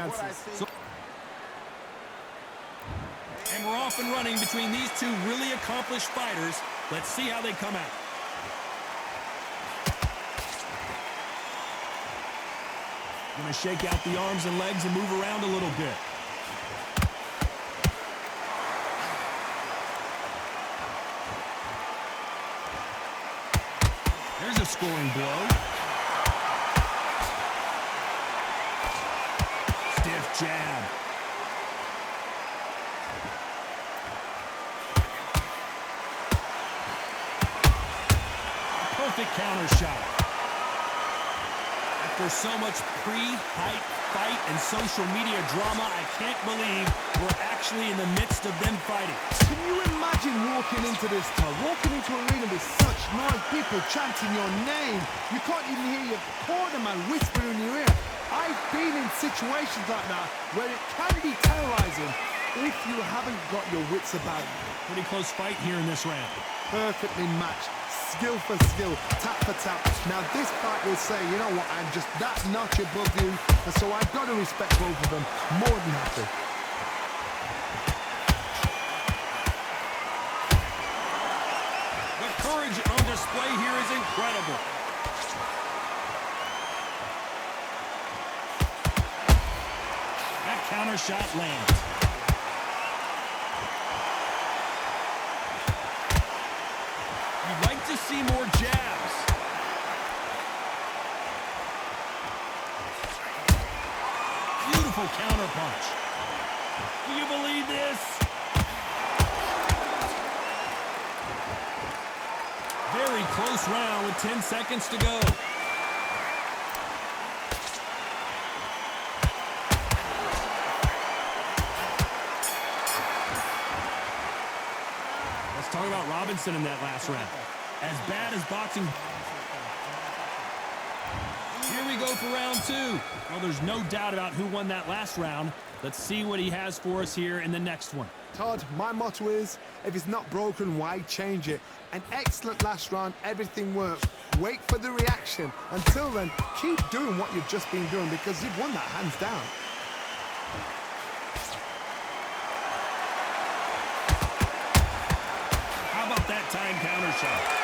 answers. And we're off and running between these two really accomplished fighters. Let's see how they come out. Gonna shake out the arms and legs and move around a little bit. There's a scoring blow. Stiff jab. Perfect counter shot. After so much pre-hype fight and social media drama, I can't believe we're actually in the midst of them fighting. Can you imagine walking into this town, walking into an arena with such noise, people chanting your name? You can't even hear your corner man whispering in your ear. I've been in situations like that where it can be terrorizing if you haven't got your wits about you. Pretty close fight here in this round. Perfectly matched, skill for skill, tap for tap. Now this fight will say, you know what, I'm just that notch above you, and so I've got to respect both of them more than happy. The courage on display here is incredible. That counter shot lands. You'd like to see more jabs. Beautiful counter punch. Do you believe this? Very close round with 10 seconds to go. Let's talk about Robinson in that last round. As bad as boxing. Here we go for round two. Well, there's no doubt about who won that last round. Let's see what he has for us here in the next one. Todd, my motto is, if it's not broken, why change it? An excellent last round, everything worked. Wait for the reaction. Until then, keep doing what you've just been doing because you've won that hands down. How about that time counter shot?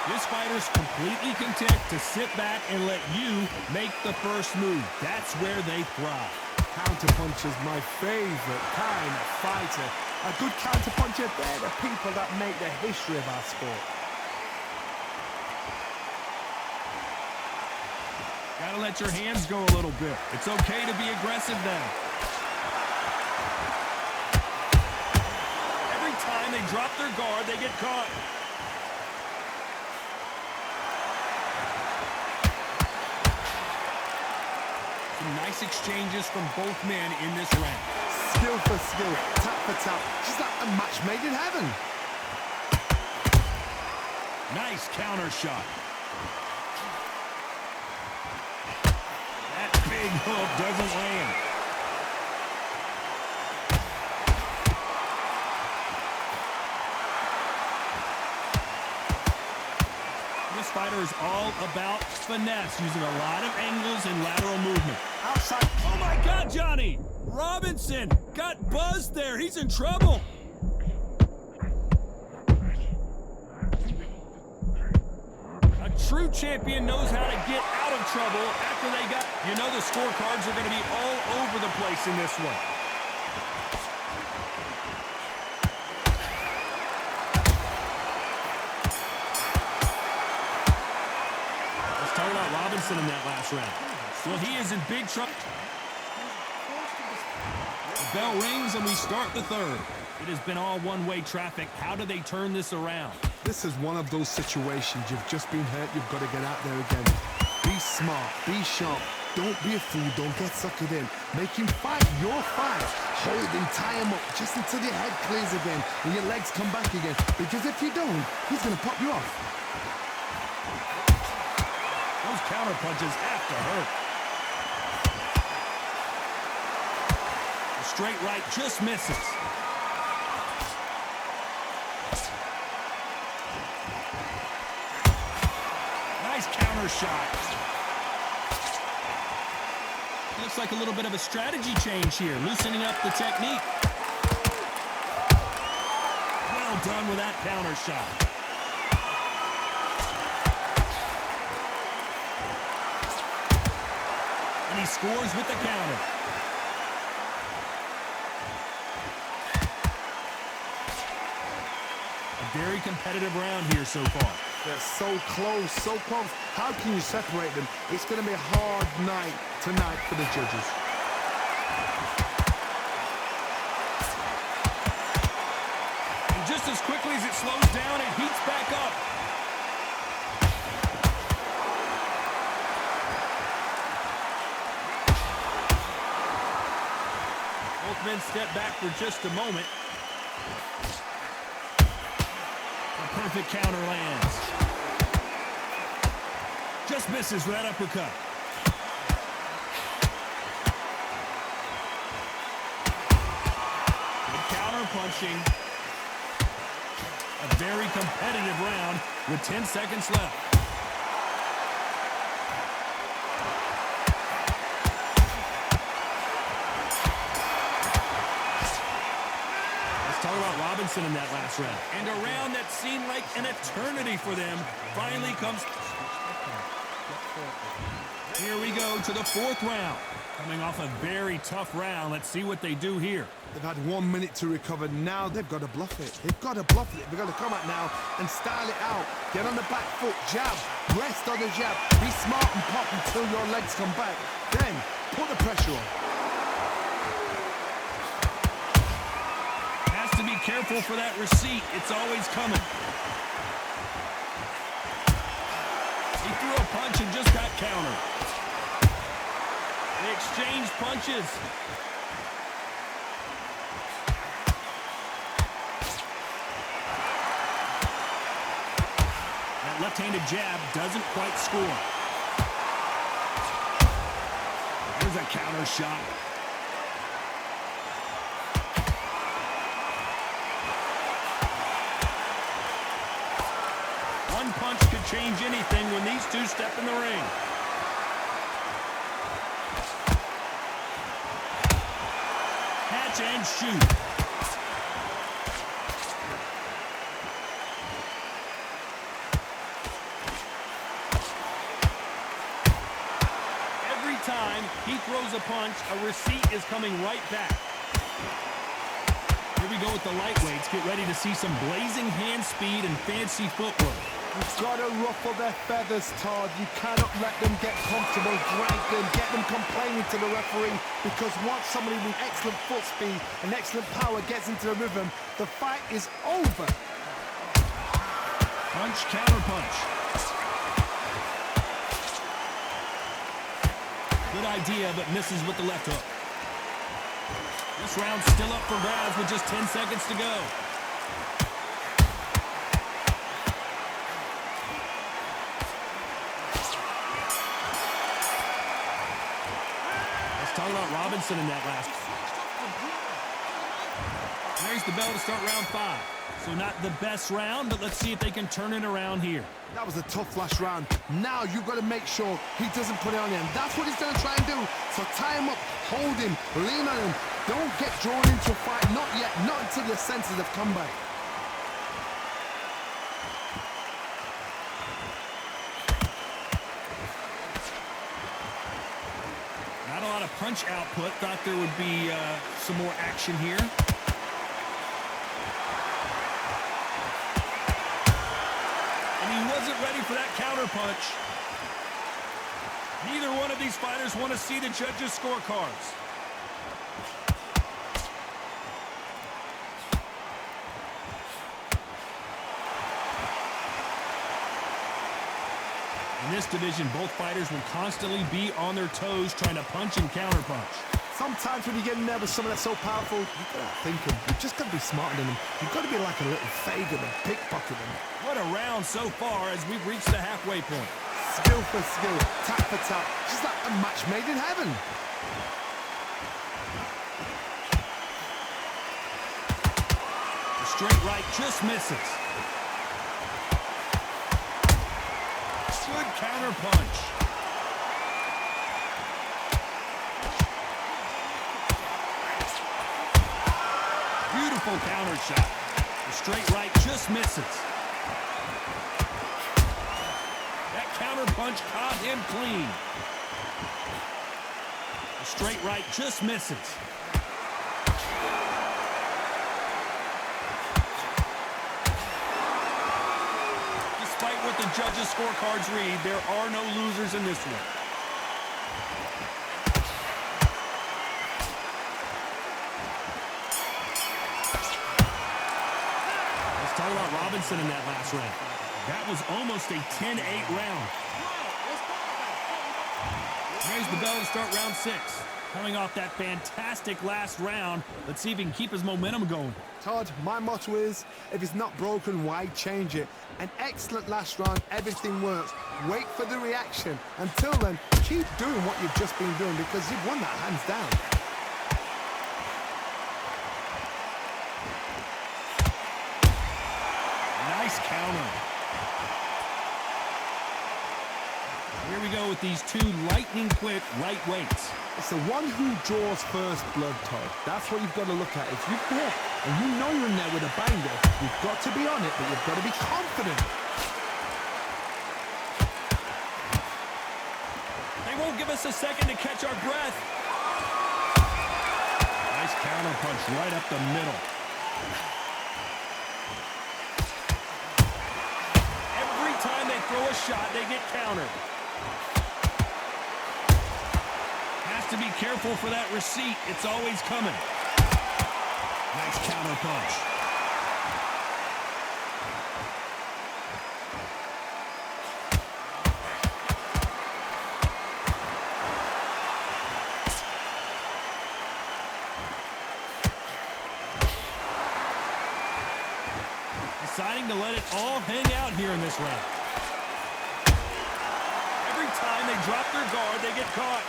This fighter's completely content to sit back and let you make the first move. That's where they thrive. Counterpuncher's my favorite kind of fighter. A good counterpuncher, they're the people that make the history of our sport. Gotta let your hands go a little bit. It's okay to be aggressive then. Every time they drop their guard, they get caught. Some nice exchanges from both men in this round. Skill for skill, tap for tap, just like a match made in heaven. Nice counter shot. That big hook doesn't land. This fighter is all about finesse, using a lot of angles and lateral movement. Outside. Oh my God, Johnny! Robinson got buzzed there. He's in trouble. A true champion knows how to get out of trouble after they got... You know the scorecards are going to be all over the place in this one. Let's talk about Robinson in that last round. Well, he is in big trouble. The bell rings and we start the third. It has been all one-way traffic. How do they turn this around? This is one of those situations. You've just been hurt. You've got to get out there again. Be smart. Be sharp. Don't be a fool. Don't get suckered in. Make him fight your fight. Hold him, tie him up just until your head clears again and your legs come back again. Because if you don't, he's going to pop you off. Those counter punches have to hurt. The straight right just misses. Nice counter shot. Looks like a little bit of a strategy change here, loosening up the technique. Well done with that counter shot. And he scores with the counter. A very competitive round here so far. They're so close, so close. How can you separate them? It's going to be a hard night tonight for the judges. And just as quickly as it slows down, it heats back up. Both men step back for just a moment. A perfect counter lands. Just misses with that uppercut. Good counter punching. A very competitive round with 10 seconds left. Talk about Robinson in that last round. And a round that seemed like an eternity for them finally comes. Here we go to the fourth round. Coming off a very tough round. Let's see what they do here. They've had 1 minute to recover. Now they've got to bluff it. They've got to bluff it. They've got to come out now and style it out. Get on the back foot, jab, rest on the jab. Be smart and pop until your legs come back. Then put the pressure on. To be careful for that receipt. It's always coming. He threw a punch and just got countered. They exchanged punches. That left-handed jab doesn't quite score. There's a counter shot. One punch could change anything when these two step in the ring. Catch and shoot. Every time he throws a punch, a receipt is coming right back. Here we go with the lightweights. Get ready to see some blazing hand speed and fancy footwork. You've got to ruffle their feathers, Todd. You cannot let them get comfortable, drag them, get them complaining to the referee, because once somebody with excellent foot speed and excellent power gets into the rhythm, the fight is over. Punch, counter punch. Good idea, but misses with the left hook. This round's still up for grabs with just 10 seconds to go. Talk about Robinson in that last. There's the bell to start round 5. So not the best round, but let's see if they can turn it around here. That was a tough last round. Now you've got to make sure he doesn't put it on you. And that's what he's going to try and do. So tie him up, hold him, lean on him. Don't get drawn into a fight. Not yet. Not until the senses have come back. Not a lot of punch output. Thought there would be some more action here. And he wasn't ready for that counter punch. Neither one of these fighters want to see the judges' scorecards. In this division, both fighters will constantly be on their toes trying to punch and counter punch. Sometimes when you get in there with someone that's so powerful, you've got to think him. You've just got to be smarter than him. You've got to be like a little Fagin and pickpocket him. What a round so far as we've reached the halfway point. Skill for skill, tap for tap. Just like a match made in heaven. The straight right just misses. Good counter punch. powerful counter shot. The straight right just misses. That counter punch caught him clean. The straight right just misses. Despite what the judges' scorecards read, there are no losers in this one. Let's talk about Robinson in that last round. That was almost a 10-8 round. Here's the bell to start round 6. Coming off that fantastic last round, let's see if he can keep his momentum going. Todd, my motto is, if it's not broken, why change it? An excellent last round, everything works. Wait for the reaction. Until then, keep doing what you've just been doing because you've won that hands down. Nice counter. Here we go with these two lightning-quick lightweights. It's the one who draws first blood, Todd. That's what you've got to look at. If you're hit and you know you're in there with a banger, you've got to be on it, but you've got to be confident. They won't give us a second to catch our breath. Nice counter punch right up the middle. Every time they throw a shot, they get countered. To be careful for that receipt. It's always coming. Nice counter punch. Deciding to let it all hang out here in this round. Every time they drop their guard, they get caught.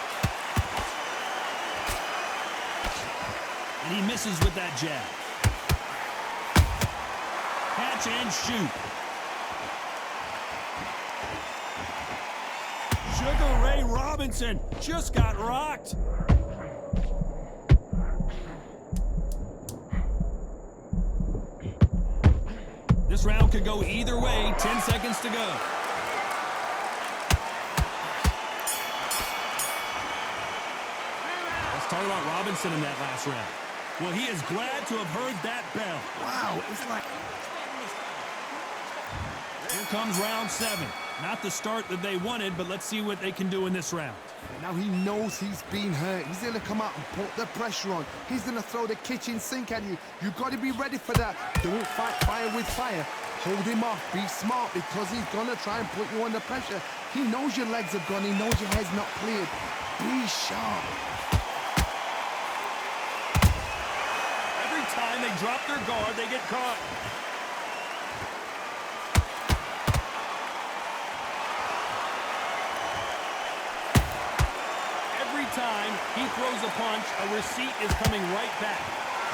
And he misses with that jab. Catch and shoot. Sugar Ray Robinson just got rocked. This round could go either way. 10 seconds to go. Let's talk about Robinson in that last round. Well, he is glad to have heard that bell. Wow, it's like... Here comes round 7. Not the start that they wanted, but let's see what they can do in this round. Now he knows he's been hurt. He's going to come out and put the pressure on. He's going to throw the kitchen sink at you. You've got to be ready for that. Don't fight fire with fire. Hold him off. Be smart because he's going to try and put you under pressure. He knows your legs are gone. He knows your head's not cleared. Be sharp. Time they drop their guard, they get caught. Every time he throws a punch, a receipt is coming right back.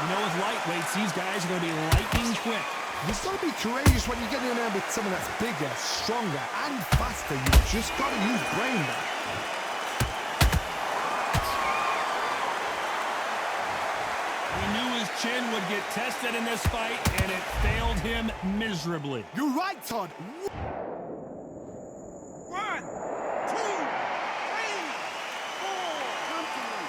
You know, with lightweights, these guys are going to be lightning quick. You've got to be courageous when you get in there with someone that's bigger, stronger, and faster. You've just got to use brain there. Chin would get tested in this fight, and it failed him miserably. You're right, Todd. 1, 2, 3, 4. Come to me.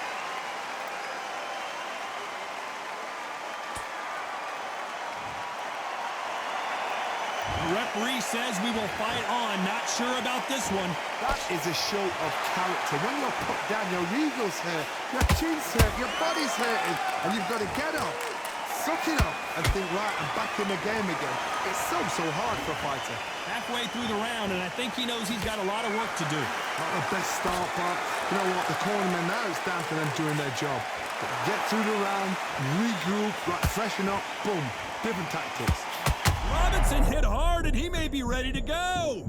The referee says we will fight on. Not sure about this one. That is a show of character. When you're put down, your ego's hurt, your chin's hurt, your body's hurting, and you've got to get up, suck it up, and think, right, I'm back in the game again. It's so hard for a fighter. Halfway through the round, and I think he knows he's got a lot of work to do. Not the best start, but you know what? The cornermen now, it's down to them doing their job. Get through the round, regroup, right, freshen up, boom, different tactics. Robinson hit hard, and he may be ready to go.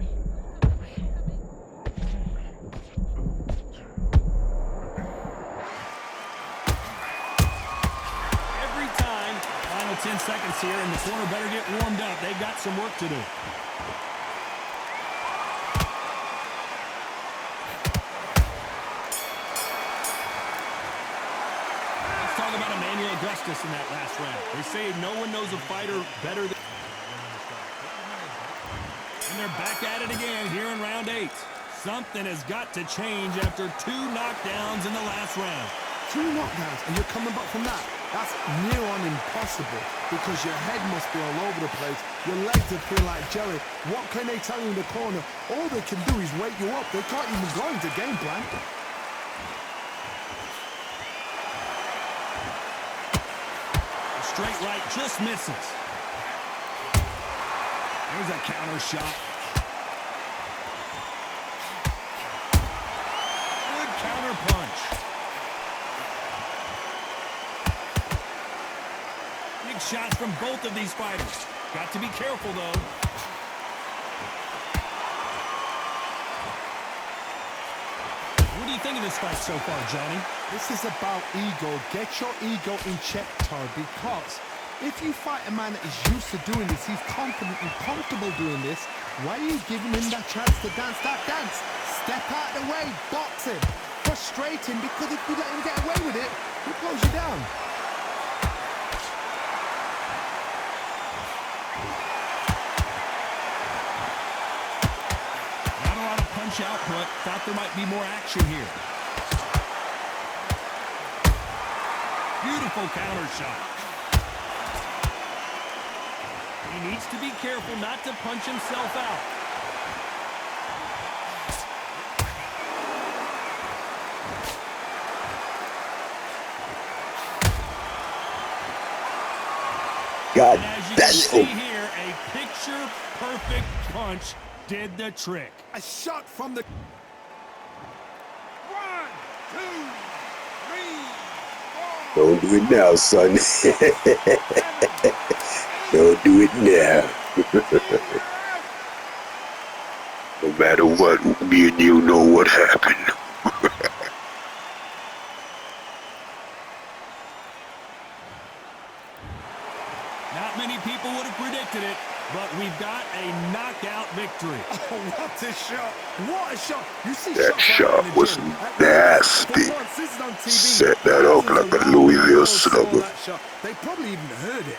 Every time, final 10 seconds here, and the corner better get warmed up. They've got some work to do. Let's talk about Emmanuel Augustus in that last round. They say no one knows a fighter better than... And they're back at it again here in round 8. Something has got to change after 2 knockdowns in the last round. 2 knockdowns and you're coming back from that? That's near on impossible because your head must be all over the place. Your legs will feel like jelly. What can they tell you in the corner? All they can do is wake you up. They can't even go into game plan. A straight right just misses. There's a counter shot. Good counter punch. Big shots from both of these fighters. Got to be careful, though. What do you think of this fight so far, Johnny? This is about ego. Get your ego in check, Tar, because if you fight a man that is used to doing this, he's confident and comfortable doing this, why are you giving him that chance to dance that dance? Step out of the way, box him. Frustrate him, because if you let him get away with it, he'll close you down. Not a lot of punch output. Thought there might be more action here. Beautiful counter shot. He needs to be careful not to punch himself out. God And as you damn. can see here, a picture-perfect punch did the trick. A shot from the... 1, 2, 3, 4. Don't do it now, son. Don't do it now. No matter what, me and you know what happened. Not many people would have predicted it, but we've got a knockout victory. Oh, what a shot! What a shot! You see That shots like shot in the was gym. nasty. For once, this is on TV. Set that up Thousands like a around the Louisville world saw slugger. that shot. They probably even heard it.